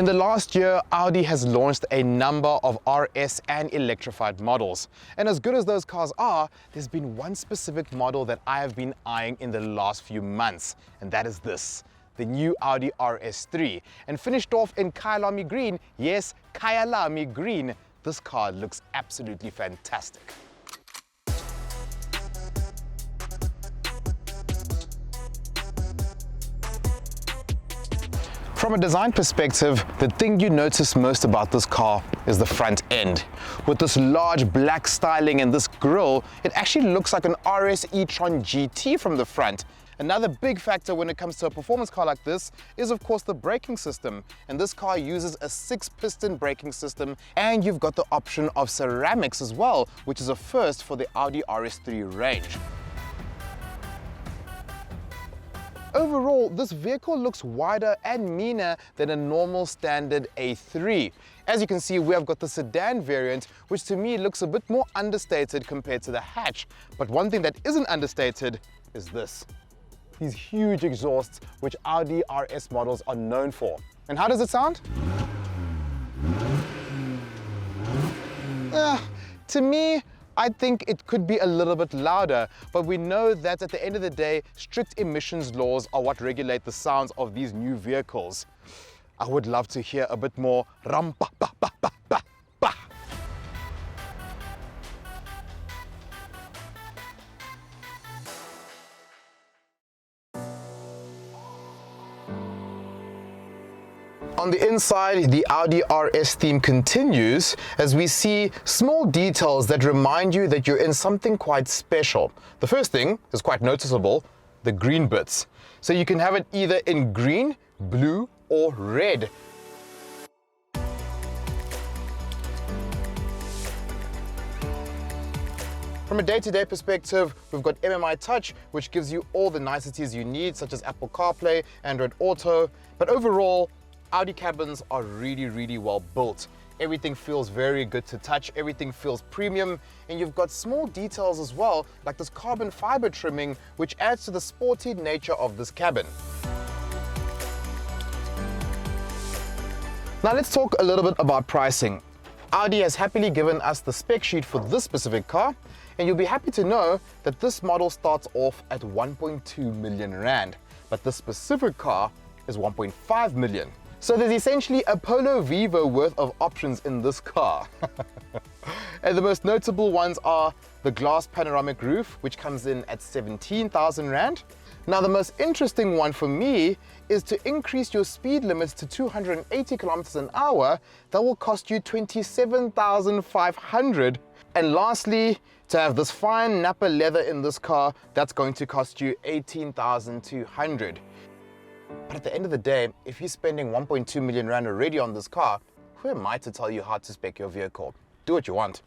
In the last year, Audi has launched a number of RS and electrified models. And as good as those cars are, there's been one specific model that I have been eyeing in the last few months, and that is this, the new Audi RS3. And finished off in Kyalami green, yes, Kyalami green, this car looks absolutely fantastic. From a design perspective, the thing you notice most about this car is the front end. With this large black styling and this grille, it actually looks like an RS e-tron GT from the front. Another big factor when it comes to a performance car like this is of course the braking system. And this car uses a 6-piston braking system, and you've got the option of ceramics as well, which is a first for the Audi RS3 range. Overall, this vehicle looks wider and meaner than a normal standard A3. As you can see, we have got the sedan variant, which to me looks a bit more understated compared to the hatch. But one thing that isn't understated is this. These huge exhausts, which Audi RS models are known for. And how does it sound? To me, I think it could be a little bit louder, but we know that at the end of the day, strict emissions laws are what regulate the sounds of these new vehicles. I would love to hear a bit more ram pa pa pa pa pa pa. On the inside, the Audi RS theme continues as we see small details that remind you that you're in something quite special. The first thing is quite noticeable, the green bits. So you can have it either in green, blue, or red. From a day-to-day perspective, we've got MMI Touch, which gives you all the niceties you need, such as Apple CarPlay, Android Auto. But overall, Audi cabins are really well built. Everything feels very good to touch, everything feels premium, and you've got small details as well, like this carbon fiber trimming, which adds to the sporty nature of this cabin. Now let's talk a little bit about pricing. Audi has happily given us the spec sheet for this specific car, and you'll be happy to know that this model starts off at 1.2 million Rand, but this specific car is 1.5 million. So there's essentially a Polo Vivo worth of options in this car. And the most notable ones are the glass panoramic roof, which comes in at 17,000 Rand. Now the most interesting one for me is to increase your speed limits to 280 kilometers an hour. That will cost you 27,500. And lastly, to have this fine Napa leather in this car, that's going to cost you 18,200. But at the end of the day, if you're spending 1.2 million Rand already on this car, who am I to tell you how to spec your vehicle? Do what you want.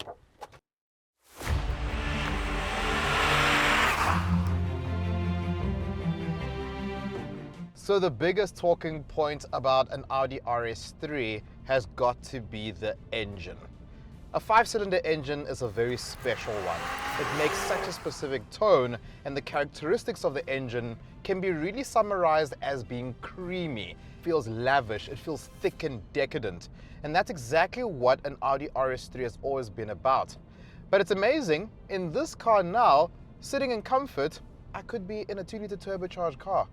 So the biggest talking point about an Audi RS3 has got to be the engine. A 5-cylinder engine is a very special one. It makes such a specific tone, and the characteristics of the engine can be really summarized as being creamy. It feels lavish, it feels thick and decadent. And that's exactly what an Audi RS3 has always been about. But it's amazing, in this car now, sitting in comfort, I could be in a 2-liter turbocharged car.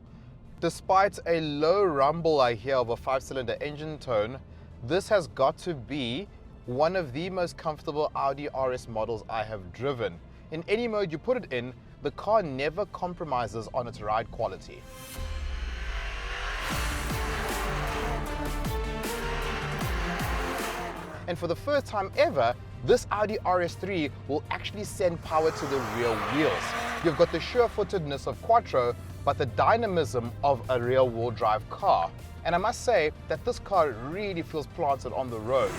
Despite a low rumble I hear of a 5-cylinder engine tone, this has got to be one of the most comfortable Audi RS models I have driven. In any mode you put it in, the car never compromises on its ride quality. And for the first time ever, this Audi RS3 will actually send power to the rear wheels. You've got the sure-footedness of Quattro, but the dynamism of a rear-wheel drive car. And I must say that this car really feels planted on the road.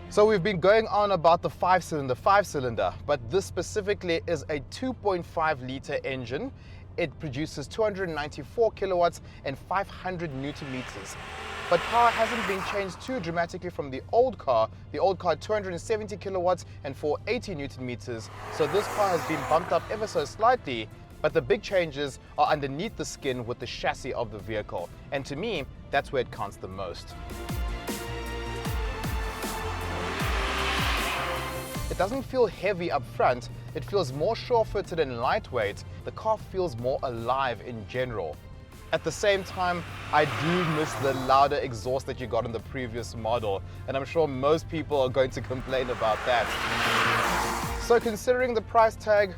So we've been going on about the 5-cylinder, but this specifically is a 2.5-liter engine. It produces 294 kilowatts and 500 Newton meters. But power hasn't been changed too dramatically from the old car. The old car had 270 kilowatts and 480 Newton meters. So this car has been bumped up ever so slightly, But the big changes are underneath the skin with the chassis of the vehicle. And to me, that's where it counts the most. It doesn't feel heavy up front, it feels more sure-footed and lightweight. The car feels more alive in general. At the same time, I do miss the louder exhaust that you got in the previous model, and I'm sure most people are going to complain about that. So considering the price tag,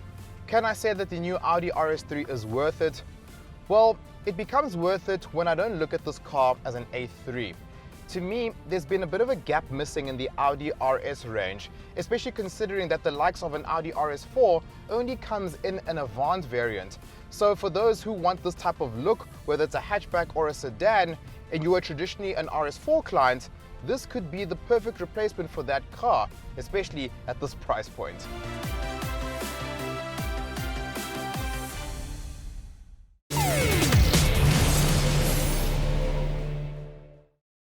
can I say that the new Audi RS3 is worth it? Well, it becomes worth it when I don't look at this car as an A3. To me, there's been a bit of a gap missing in the Audi RS range, especially considering that the likes of an Audi RS4 only comes in an Avant variant. So for those who want this type of look, whether it's a hatchback or a sedan, and you are traditionally an RS4 client, this could be the perfect replacement for that car, especially at this price point.